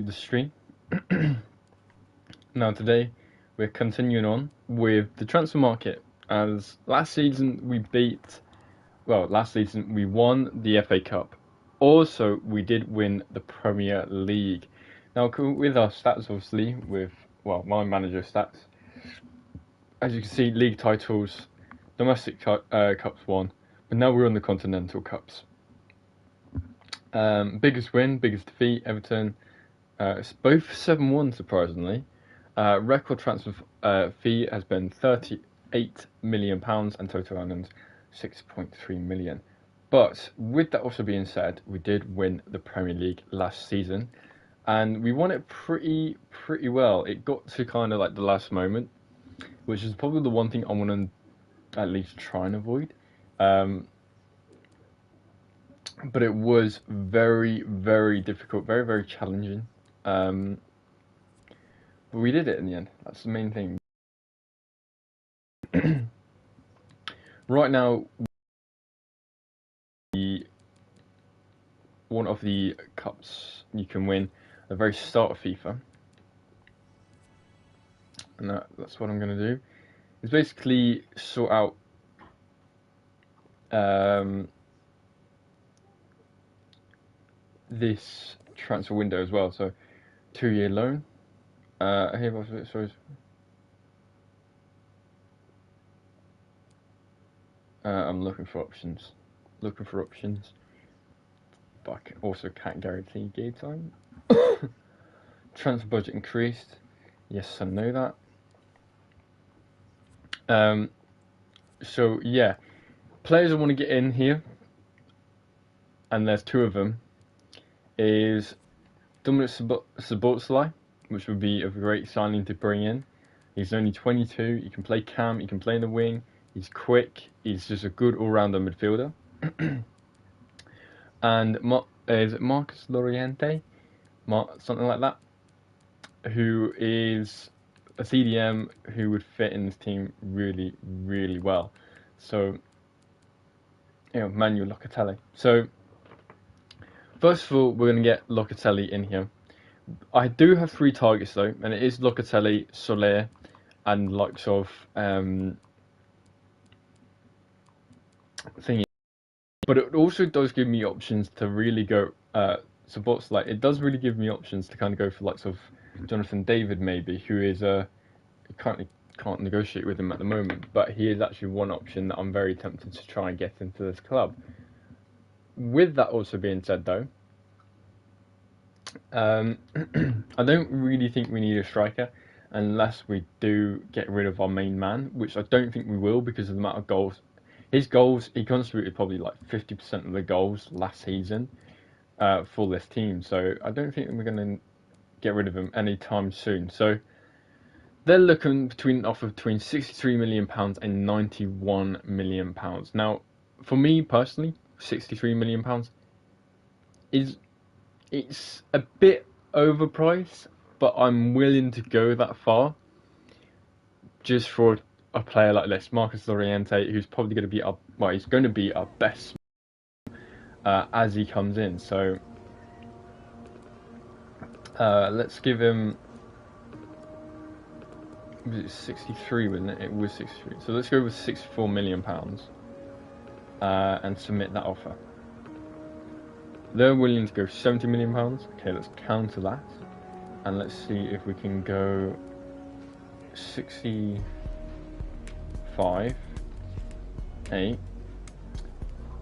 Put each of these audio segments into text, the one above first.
the stream. Now today we're continuing on with the transfer market, as last season last season we won the FA Cup. Also we did win the Premier League. Now with our stats, obviously, with my manager stats, as you can see, league titles, domestic cups won, but now we're on the Continental Cups. Biggest win, biggest defeat, Everton. It's both 7-1, surprisingly. Record transfer fee has been £38 million and total earnings 6.3 million. But with that also being said, we did win the Premier League last season, and we won it pretty well. It got to kind of like the last moment, which is probably the one thing I want to at least try and avoid. But it was very difficult, very challenging. But we did it in the end. That's the main thing. Right now, one of the cups you can win at the very start of FIFA, and that's what I'm going to do. Is basically sort out this transfer window as well. So 2-year loan. I'm looking for options. But I also can't guarantee game time. Transfer budget increased. Yes, I know that. So yeah, players I want to get in here, and there's 2 of them, is Dominic Szoboszlai, which would be a great signing to bring in. He's only 22, he can play cam, he can play in the wing, he's quick, he's just a good all-rounder midfielder. And is it Marcus Loriente? Something like that, who is a CDM who would fit in this team really well. So, Manuel Locatelli. So, first of all, we're going to get Locatelli in here. I do have 3 targets though, and it is Locatelli, Soler, and likes of thingy. But it also does give me options to really go supports. Like, it does really give me options to kind of go for likes of Jonathan David, maybe, who is currently can't negotiate with him at the moment, but he is actually one option that I'm very tempted to try and get into this club. With that also being said though, I don't really think we need a striker unless we do get rid of our main man, which I don't think we will because of the amount of goals. His goals, he contributed probably like 50% of the goals last season for this team, so I don't think we're going to get rid of him anytime soon. So they're looking between £63 million and £91 million. Now, for me personally, £63 million it's a bit overpriced, but I'm willing to go that far just for a player like this, Marcus Loriente, who's probably going to be he's going to be our best as he comes in. So let's give him. Was it 63? Wasn't it? It was 63. So let's go with £64 million and submit that offer. They're willing to go £70 million. Okay, let's counter that, and let's see if we can go 65, 8,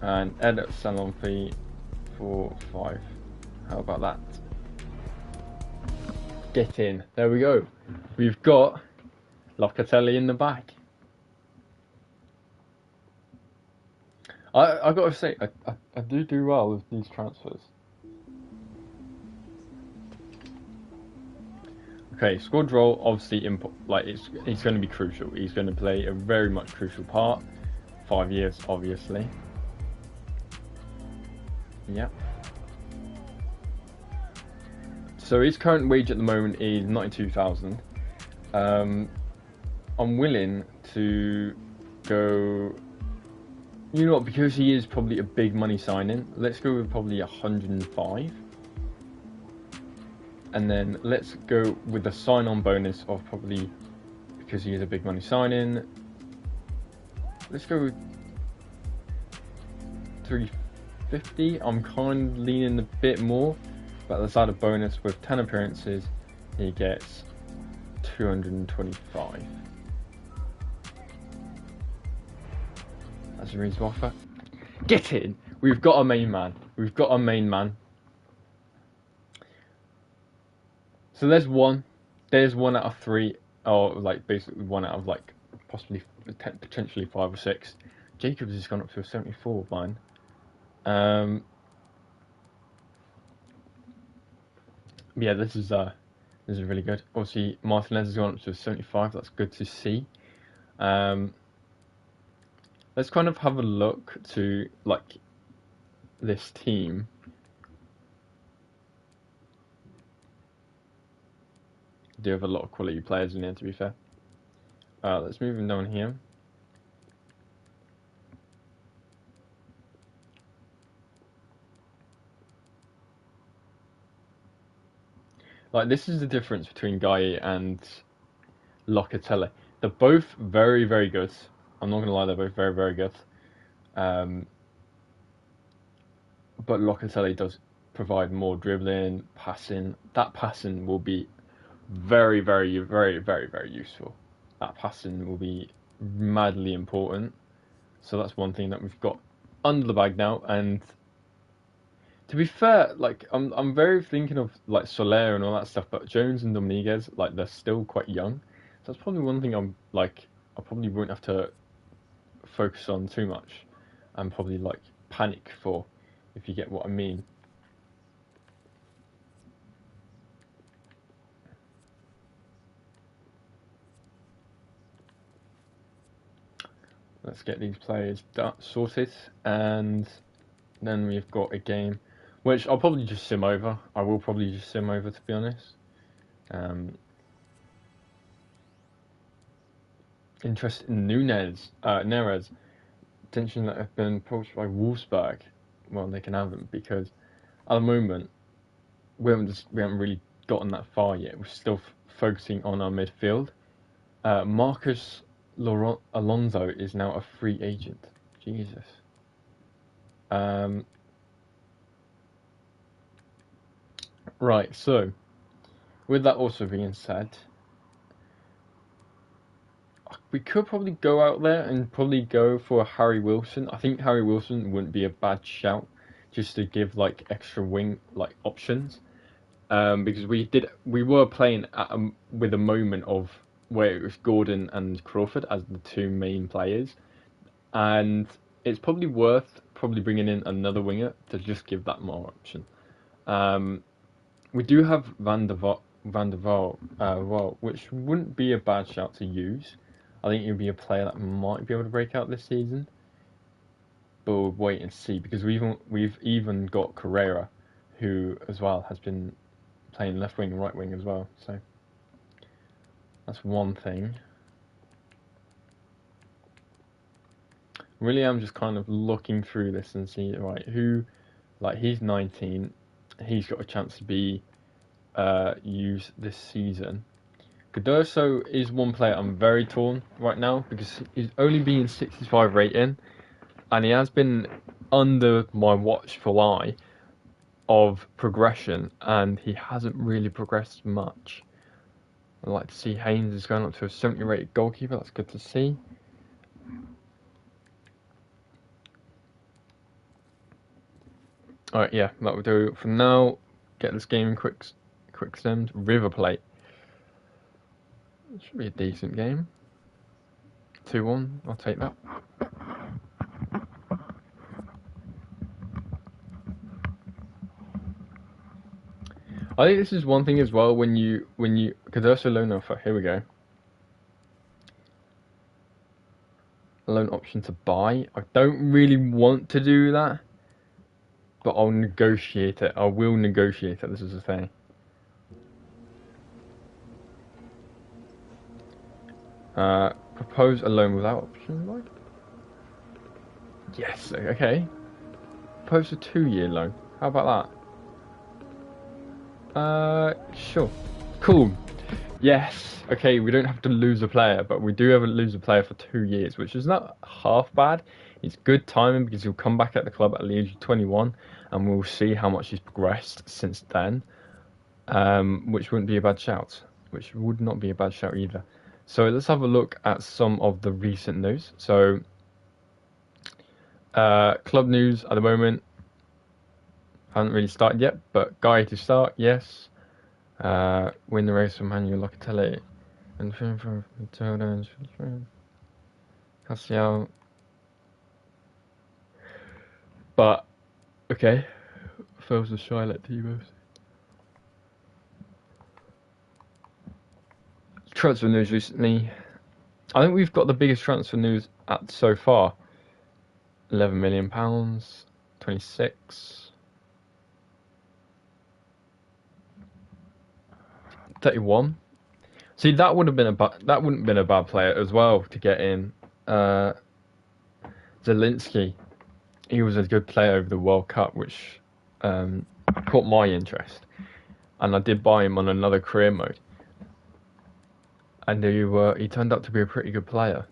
and edit salon fee for 5. How about that? Get in. There we go. We've got Locatelli in the back. I gotta say, I do well with these transfers. Okay, squad role, obviously, he's going to be crucial. He's going to play a very much crucial part. 5 years, obviously. Yep. So his current wage at the moment is 92,000. I'm willing to go. You know what? Because he is probably a big money signing, let's go with probably 105. And then let's go with the sign-on bonus of probably, because he is a big money sign-in, let's go with 350. I'm kind of leaning a bit more, but let's add a bonus with 10 appearances. He gets 225. That's a reasonable offer. Get in! We've got a main man. We've got a main man. So there's one. There's 1 out of 3, or like basically 1 out of like possibly potentially 5 or 6. Jacobs has gone up to a 74 of mine. Yeah, this is really good. Obviously, Martinez has gone up to a 75. That's good to see. Let's kind of have a look to like this team. Do have a lot of quality players in here, to be fair. Let's move them down here. Like, this is the difference between Guy and Locatelli. They're both very, very good. I'm not gonna lie, they're both very, very good. But Locatelli does provide more dribbling, passing. That passing will be very, very, very, very, very useful. That passing will be madly important. So that's one thing that we've got under the bag now. And to be fair, like I'm very thinking of like Soler and all that stuff, but Jones and Dominguez, like they're still quite young. So that's probably one thing I probably won't have to focus on too much, and probably like panic for, if you get what I mean. Let's get these players sorted, and then we've got a game, which I'll probably just sim over. I will probably just sim over, to be honest. Interest in Neres. Attention that have been approached by Wolfsburg. Well, they can have him because at the moment we haven't really gotten that far yet. We're still focusing on our midfield. Marcus Alonso is now a free agent. Jesus. Right, so with that also being said, we could probably go out there and probably go for a Harry Wilson. I think Harry Wilson wouldn't be a bad shout, just to give like extra wing like options. Because we were playing with a moment of where it was Gordon and Crawford as the two main players, and it's probably worth bringing in another winger to just give that more option. We do have Van der Vaart, which wouldn't be a bad shout to use. I think he'll be a player that might be able to break out this season, but we'll wait and see, because we've even got Carrera, who as well has been playing left wing and right wing as well. So that's one thing. Really, I'm just kind of looking through this and see, right, who, like, he's 19, he's got a chance to be used this season. Cardoso is one player I'm very torn right now, because he's only been 65 rating, and he has been under my watchful eye of progression, and he hasn't really progressed much. I'd like to see Haynes is going up to a 70 rated goalkeeper. That's good to see. Alright, yeah, that will do for now. Get this game quick stems. River Plate. It should be a decent game. 2-1, I'll take that. I think this is one thing as well, when you Cardoso loan offer, here we go. Loan option to buy. I don't really want to do that, but I'll negotiate it. I will negotiate it, this is the thing. Propose a loan without option, like? Yes, okay. Propose a 2-year loan. How about Sure. Cool. Yes. Okay, we don't have to lose a player, but we do have to lose a player for 2 years, which is not half bad. It's good timing because he'll come back at the club at the age of 21, and we'll see how much he's progressed since then. Which wouldn't be a bad shout. Which would not be a bad shout either. So let's have a look at some of the recent news. So, club news at the moment haven't really started yet, but Guy to start, yes. Win the race from Manuel Locatelli and from Matilda and Castiel. But okay, fails the Charlotte Tebow. Transfer news recently. I think we've got the biggest transfer news at so far. £11 million, 26, 31. See, that would have been that wouldn't have been a bad player as well to get in. Zielinski, he was a good player over the World Cup, which caught my interest, and I did buy him on another career mode. And he turned out to be a pretty good player.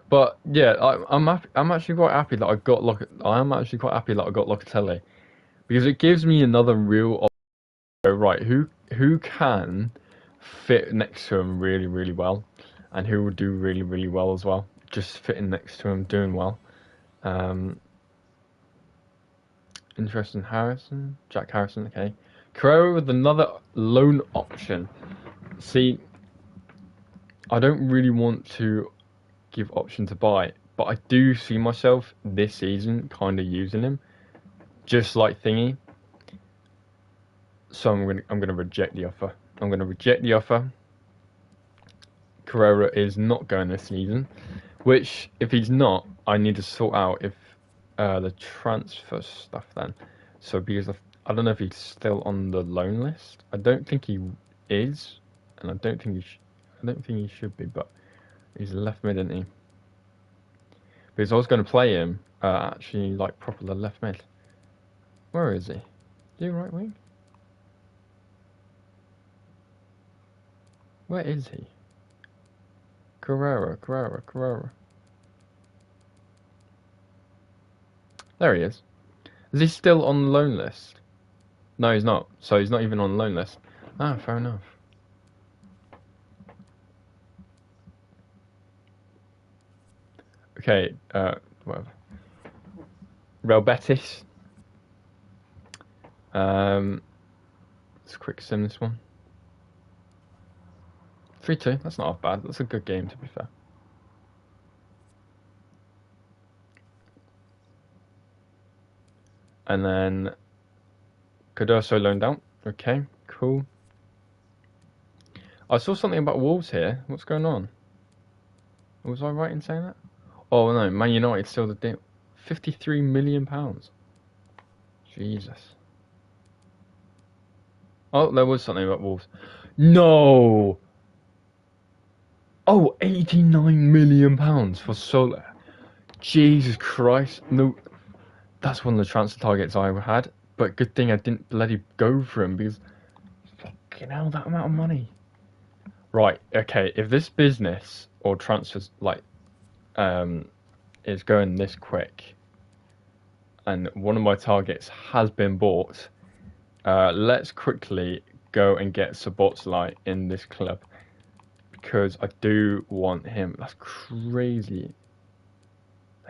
But yeah, I'm actually quite happy that I got Locatelli, because it gives me another real option. Right, who can fit next to him really, really well, and who will do really, really well as well. Just fitting next to him, doing well. Interesting. Jack Harrison, okay. Carrera with another loan option. See, I don't really want to give option to buy, but I do see myself this season kind of using him, just like Thingy. So I'm gonna reject the offer. I'm gonna reject the offer. Carrera is not going this season, which if he's not, I need to sort out if the transfer stuff then. So because I don't know if he's still on the loan list. I don't think he is, and I don't think he should be. But he's left mid, isn't he? Because I was going to play him actually like proper left mid. Where is he? Is he right wing? Where is he? Carrera. There he is. Is he still on the loan list? No, he's not. So he's not even on the loan list. Ah, fair enough. Okay, whatever. Real Betis. Let's quick sim this one. 3-2. That's not half bad. That's a good game, to be fair. And then Cardoso loaned out. Okay, cool. I saw something about Wolves here. What's going on? Was I right in saying that? Oh no, Man United still the deal. £53 million. Jesus. Oh, there was something about Wolves. No! Oh, £89 million for Soler. Jesus Christ. No, that's one of the transfer targets I had. But good thing I didn't bloody go for him, because fucking hell, that amount of money. Right, okay, if this business or transfers like is going this quick, and one of my targets has been bought, let's quickly go and get Szoboszlai in this club, because I do want him. That's crazy.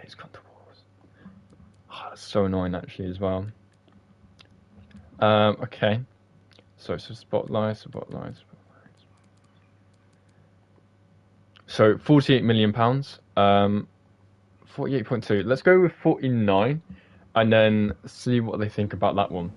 He's gone to Wolves. Oh, that's so annoying actually as well. Okay, so Spotlight. So £48 million. 48.2. Let's go with 49, and then see what they think about that one.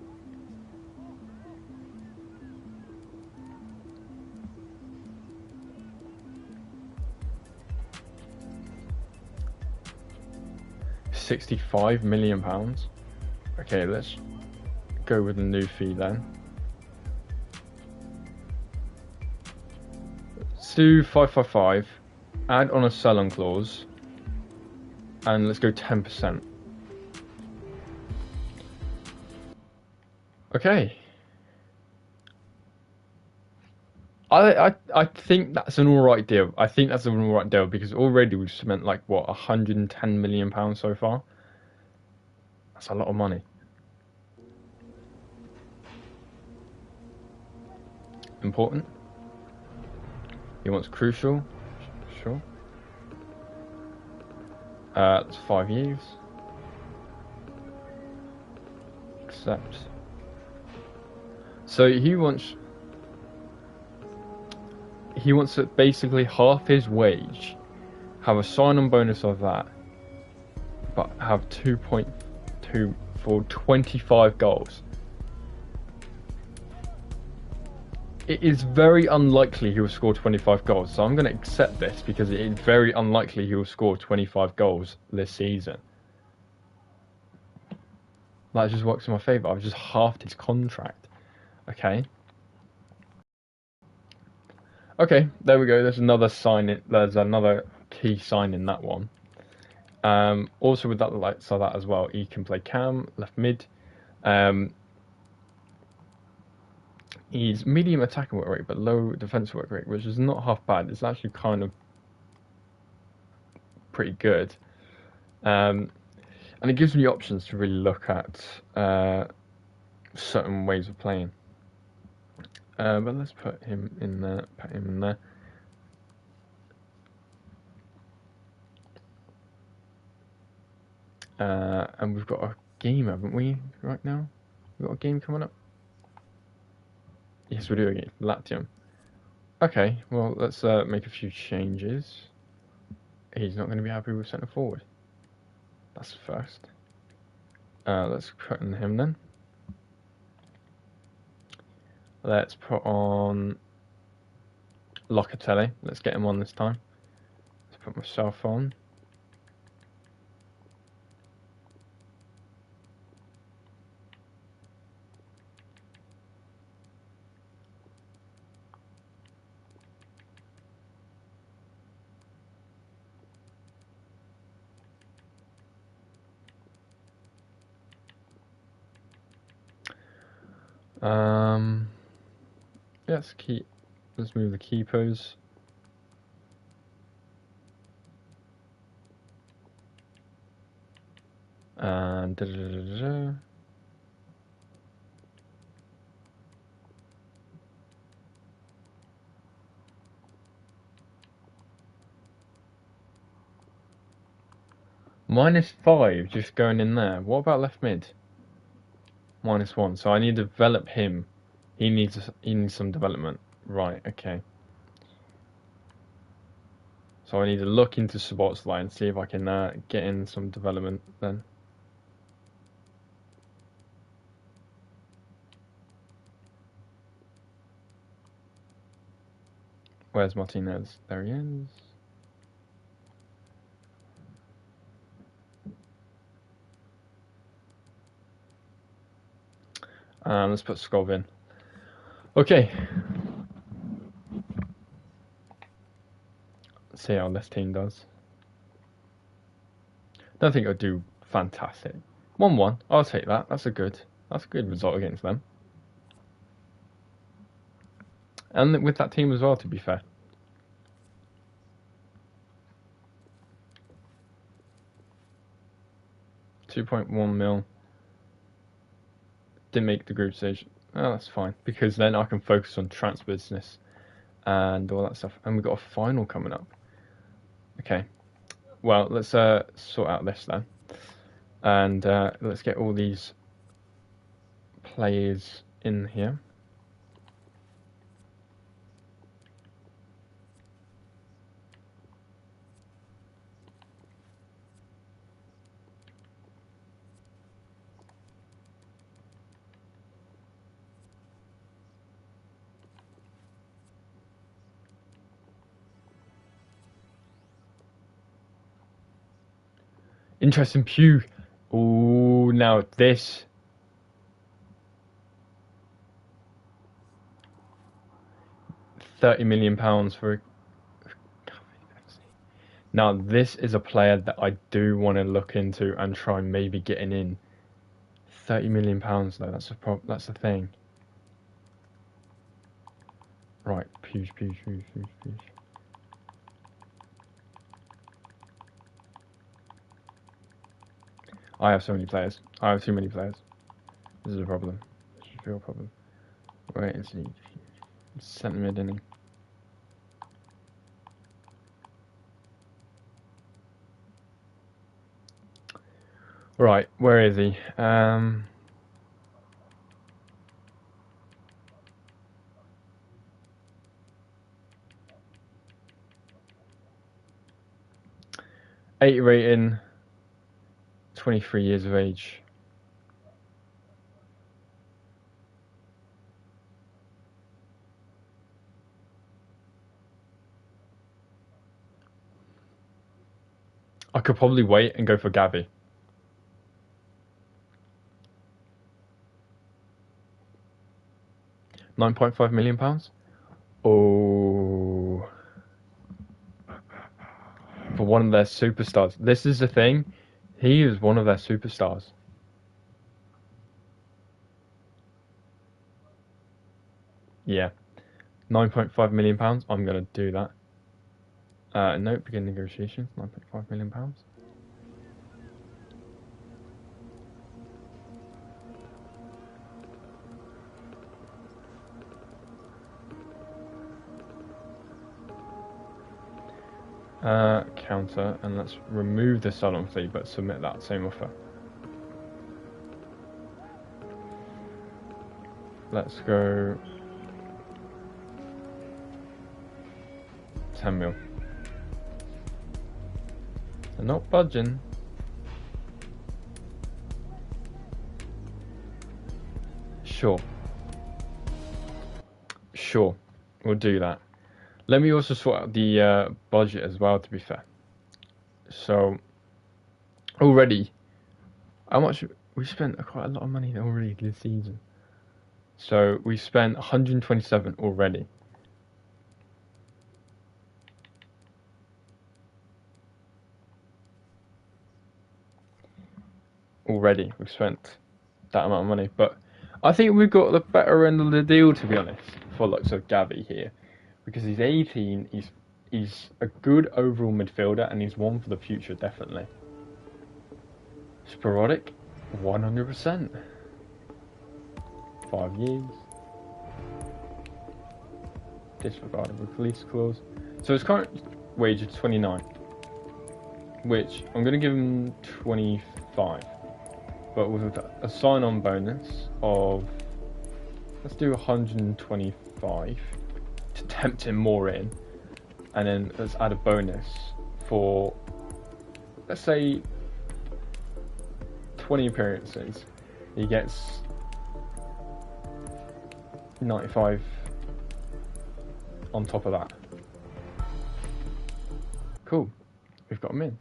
£65 million. Okay, let's go with a new fee then. Let's do 555. Add on a sell-on clause, and let's go 10%. Okay. I think that's an alright deal. I think that's an alright deal because already we've spent like what £110 million so far. That's a lot of money. Important. He wants crucial. Sure. That's 5 years. Accept. So he wants basically half his wage, have a sign-on bonus of that, but have 2.2 for 25 goals. It is very unlikely he will score 25 goals, so I'm going to accept this because it is very unlikely he will score 25 goals this season. That just works in my favour. I've just halved his contract. Okay. Okay, there we go. There's another sign. There's another key sign in that one. Also with that, like so that as well, he can play cam, left mid. He's medium attacking work rate but low defensive work rate, which is not half bad. It's actually kind of pretty good. And it gives me options to really look at certain ways of playing. But let's put him in there. Put him in there. And we've got a game, haven't we? Right now, we've got a game coming up. Yes, we're doing it. Latium. Okay, well let's make a few changes. He's not going to be happy with centre forward. That's the first. Let's put in him then. Let's put on Locatelli. Let's get him on this time. Let's put myself on. Let's move the keepers. And -5 just going in there. What about left mid? -1. So I need to develop him. He needs some development. Right, okay. So I need to look into Szoboszlai and see if I can get in some development then. Where's Martinez? There he is. Let's put Skov in. Okay. Let's see how this team does. Don't think it'll do fantastic. 1-1. I'll take that. That's a good result against them. And with that team as well, to be fair. £2.1 mil. Didn't make the group stage. Oh, that's fine because then I can focus on transfer business and all that stuff. And we've got a final coming up. Okay. Well, let's sort out this then, and let's get all these players in here. Interesting Pew. Oh, now this. £30 million for. Now this is a player that I do want to look into and try maybe getting in. £30 million though. That's the thing. Right, pews. I have so many players. I have too many players. This is a problem. This is a real problem. Wait and see. Centre mid inning. Right, where is he? 8 rating, 23 years of age. I could probably wait and go for Gabby. £9.5 million? Oh. For one of their superstars. This is the thing. He is one of their superstars. Yeah. £9.5 million. I'm going to do that. No, begin negotiations. £9.5 million. Counter, and let's remove the silent fee, but submit that same offer. Let's go 10 mil. They're not budging. Sure, we'll do that. Let me also sort out the budget as well, to be fair. So, already, how much? We spent quite a lot of money already this season. So, we spent 127 already. Already, we've spent that amount of money. But I think we've got the better end of the deal, to be honest, for looks of Gabby here. Because he's 18, he's a good overall midfielder, and he's one for the future, definitely. Sporadic, 100%. 5 years. Disregardable release clause. So his current wage is 29, which I'm going to give him 25, but with a sign-on bonus of, let's do 125 to tempt him more in, and then let's add a bonus for, let's say, 20 appearances. He gets 95 on top of that. Cool, we've got him in.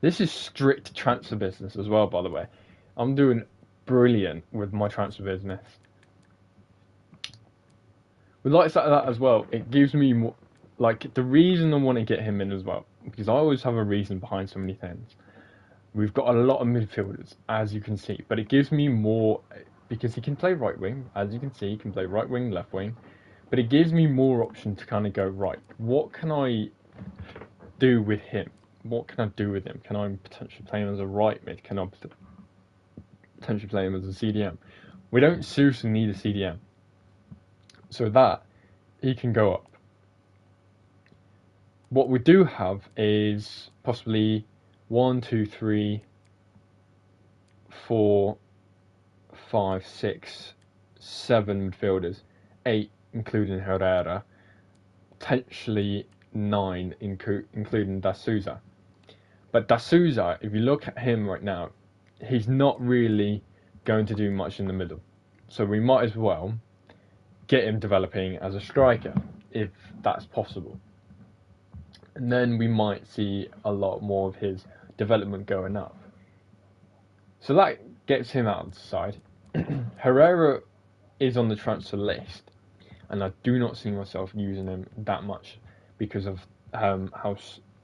This is strict transfer business as well, by the way. I'm doing brilliant with my transfer business. With likes like that as well, it gives me more, like, the reason I want to get him in as well, because I always have a reason behind so many things. We've got a lot of midfielders, as you can see, but it gives me more, because he can play right wing, as you can see, he can play right wing, left wing, but it gives me more option to kind of go, right, what can I do with him? What can I do with him? Can I potentially play him as a right mid? Can I potentially play him as a CDM? We don't seriously need a CDM. So that, he can go up. What we do have is possibly 1, 2, 3, 4, 5, 6, 7 midfielders, 8 including Herrera, potentially 9 including D'Souza. But D'Souza, if you look at him right now, he's not really going to do much in the middle. So we might as well get him developing as a striker, if that's possible. And then we might see a lot more of his development going up. So that gets him out of the side. Herrera is on the transfer list, and I do not see myself using him that much because of how,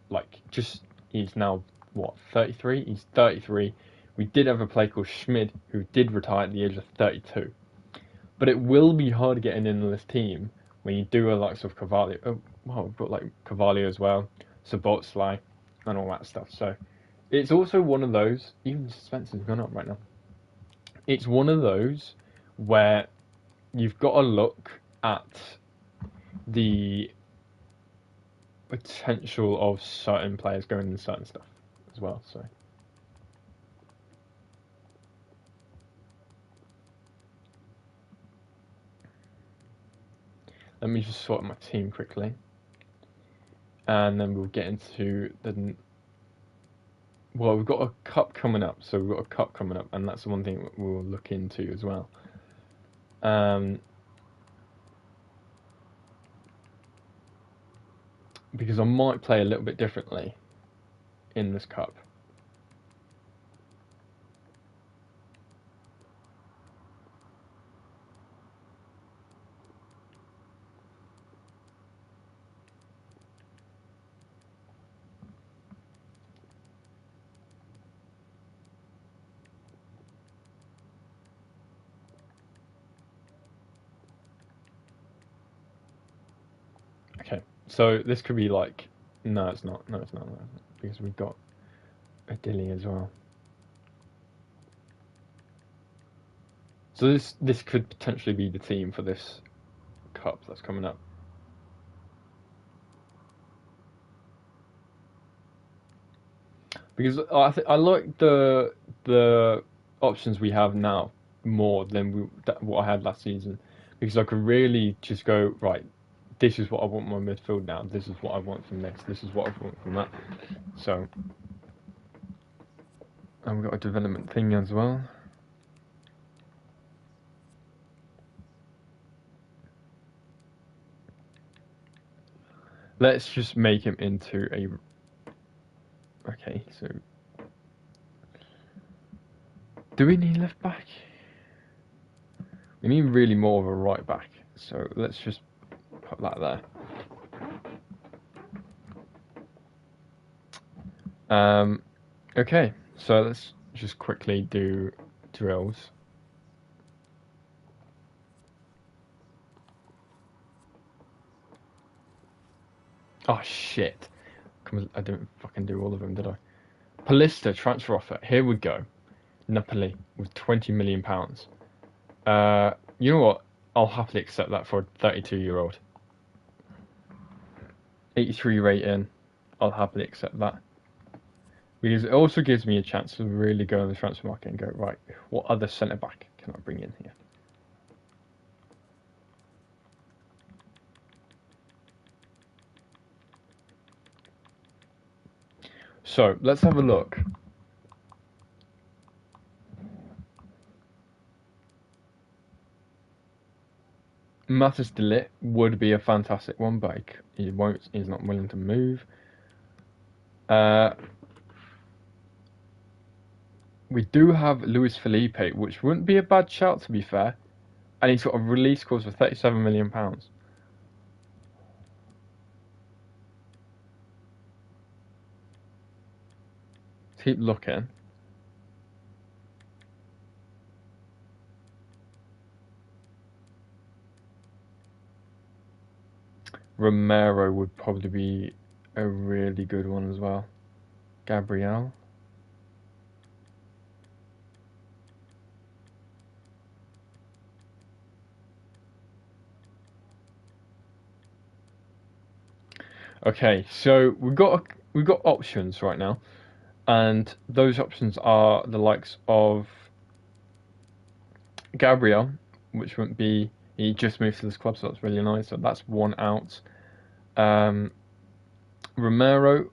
like, just, he's now, what, 33? He's 33. we did have a player called Schmid who did retire at the age of 32. But it will be hard getting in this team when you do a likes of Carvalho. Oh, well, we've got like Carvalho as well, Szoboszlai, and all that stuff. So it's also one of those. Even Spencer's gone up right now. It's one of those where you've got to look at the potential of certain players going into certain stuff as well. So. Let me just sort my team quickly. And then we'll get into the... Well, we've got a cup coming up. So we've got a cup coming up. And that's the one thing we'll look into as well. Because I might play a little bit differently in this cup. Okay, so this could be like... No, it's not. No, it's not. No, because we've got a Dilly as well. So this could potentially be the team for this cup that's coming up. Because I like the options we have now more than what I had last season. Because I could really just go, right, this is what I want my midfield now. This is what I want from this. This is what I want from that. So, and we've got a development thing as well. Let's just make him into a... Okay, so... Do we need left back? We need really more of a right back. So let's just put that there. Okay, so let's just quickly do drills. Oh shit. I didn't fucking do all of them, did I? Palista transfer offer. Here we go. Napoli with £20 million. You know what? I'll happily accept that for a 32-year-old. 83 rating. I'll happily accept that. Because it also gives me a chance to really go on the transfer market and go, right, what other centre back can I bring in here? So let's have a look. Matthijs de Ligt would be a fantastic one, but he's not willing to move. We do have Luis Felipe, which wouldn't be a bad shout to be fair. And he's got a release clause for £37 million. Keep looking. Romero would probably be a really good one as well. Gabriel. Okay, so we've got options right now, and those options are the likes of Gabriel, which wouldn't be... He just moved to this club, so that's really nice. So that's one out. Romero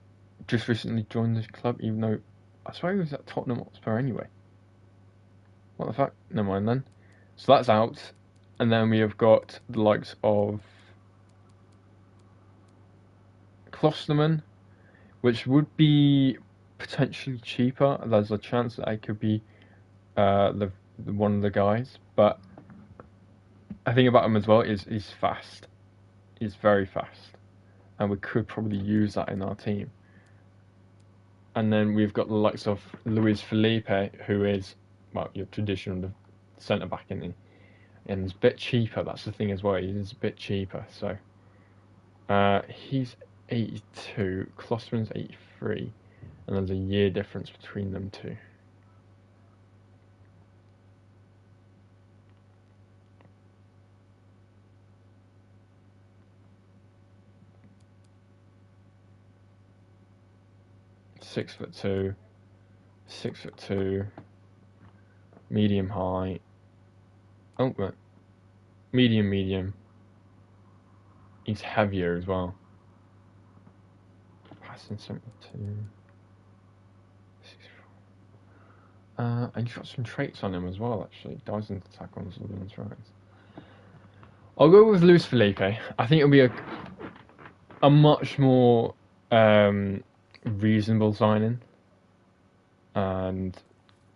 just recently joined this club, even though I swear he was at Tottenham Hotspur anyway. What the fuck? Never mind then. So that's out. And then we have got the likes of Klosterman, which would be potentially cheaper. There's a chance that I could be one of the guys. But I think about him as well is he's fast. He's very fast. And we could probably use that in our team. And then we've got the likes of Luis Felipe, who is, well, your traditional centre back, isn't he? And he's a bit cheaper. That's the thing as well. He is a bit cheaper. So he's 82. Klosterman's 83, and there's a year difference between them two. Six foot two, 6'2", medium height. Oh, right. Medium. He's heavier as well. Passing 72. 64. And he's got some traits on him as well, actually. Dives into tackles and women's rights. I'll go with Luis Felipe. I think it'll be a much more reasonable signing. And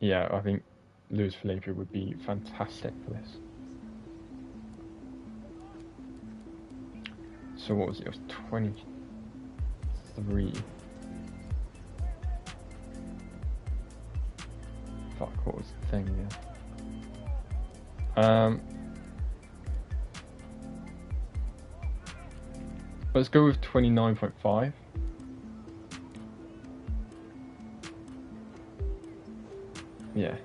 yeah, I think Luis Felipe would be fantastic for this. So what was it? It was 23. Fuck, what was the thing? Yeah. Let's go with 29.5. Yeah.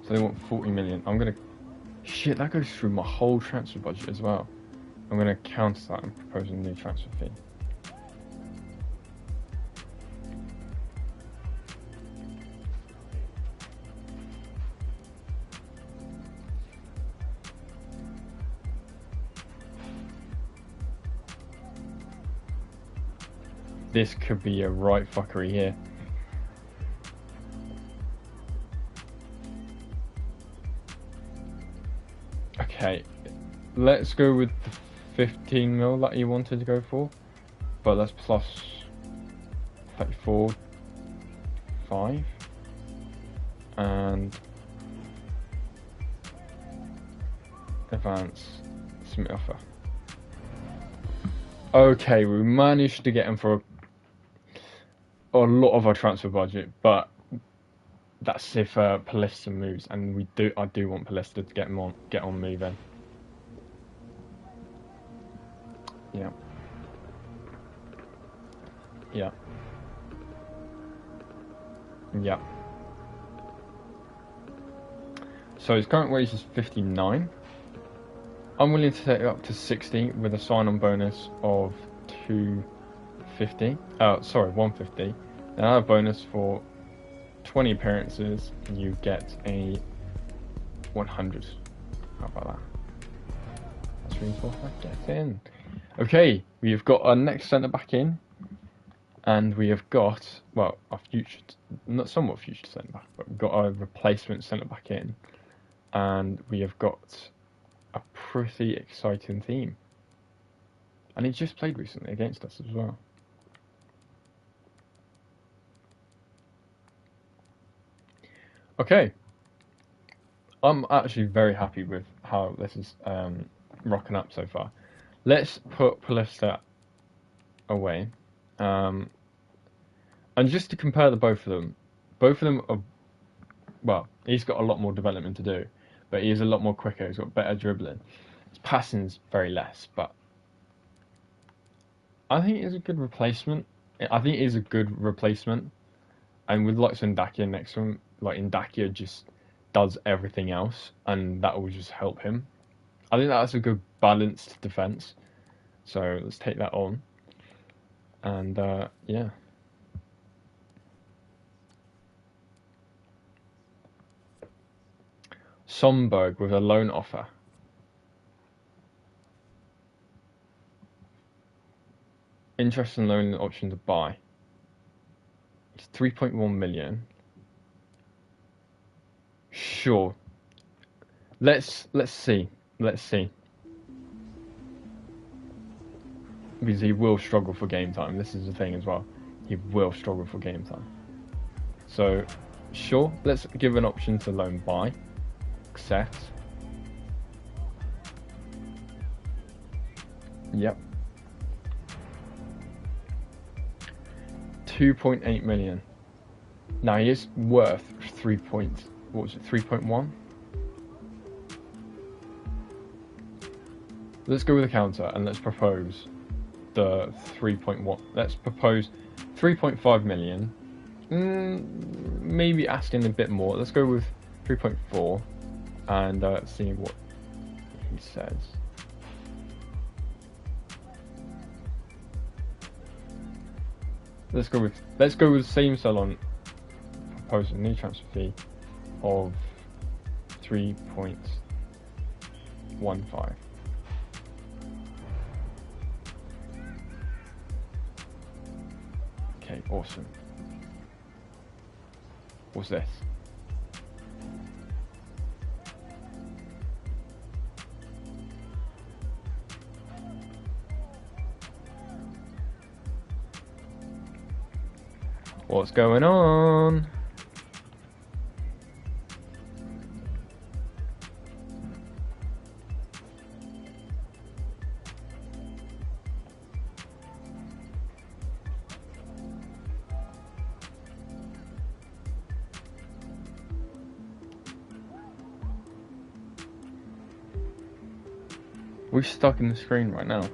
So they want 40 million. I'm gonna... Shit, that goes through my whole transfer budget as well. I'm gonna counter that and propose a new transfer fee. This could be a right fuckery here. Okay, let's go with the 15 mil that you wanted to go for, but that's plus 34, 5, and advance submit offer. Okay, we managed to get him for a lot of our transfer budget, but that's if Pallister moves, and I do want Pallister to get on moving. Yeah. Yeah. Yeah. So his current wage is 59. I'm willing to take it up to 60 with a sign-on bonus of 250. Sorry, 150. Then I have a bonus for 20 appearances, you get a 100. How about that? That's really what I get in. Okay, we have got our next centre back in, and we have got, well, our future, not somewhat future centre back, but we've got our replacement centre back in, and we have got a pretty exciting team. And he just played recently against us as well. Okay, I'm actually very happy with how this is rocking up so far. Let's put Pallister away, and just to compare the both of them are, well, he's got a lot more development to do, but he is a lot more quicker. He's got better dribbling. His passing's very less, but I think he's a good replacement. I think he's a good replacement, and with like Ndakia next to him, like Ndakia just does everything else, and that will just help him. I think that's a good balanced defense. So let's take that on, and yeah. Somberg with a loan offer. Interest and loan option to buy. It's 3.1 million. Sure. Let's see. Because he will struggle for game time. This is the thing as well. He will struggle for game time. So, sure. Let's give an option to loan buy. Accept. Yep. 2.8 million. Now he is worth 3.1? Let's go with a counter and let's propose the 3.1. Let's propose 3.5 million. Maybe asking a bit more. Let's go with 3.4 and see what he says. Let's go with same salon. Propose a new transfer fee of 3.15. Okay, awesome. What's this? What's going on? We're stuck in the screen right now.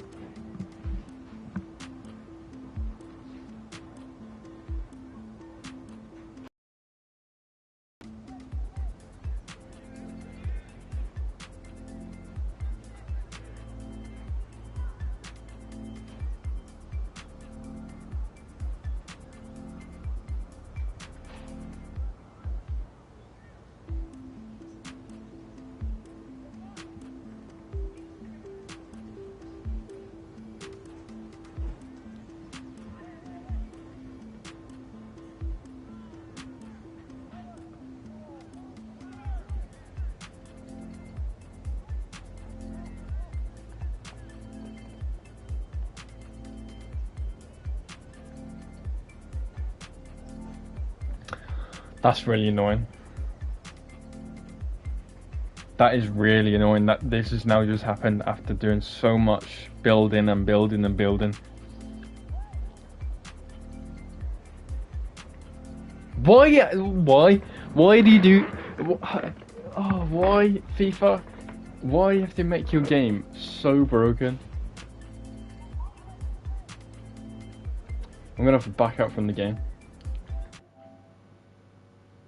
That's really annoying. That is really annoying that this has now just happened after doing so much building and building and building. Why do you do... Oh, why, FIFA? Why do you have to make your game so broken? I'm gonna have to back out from the game.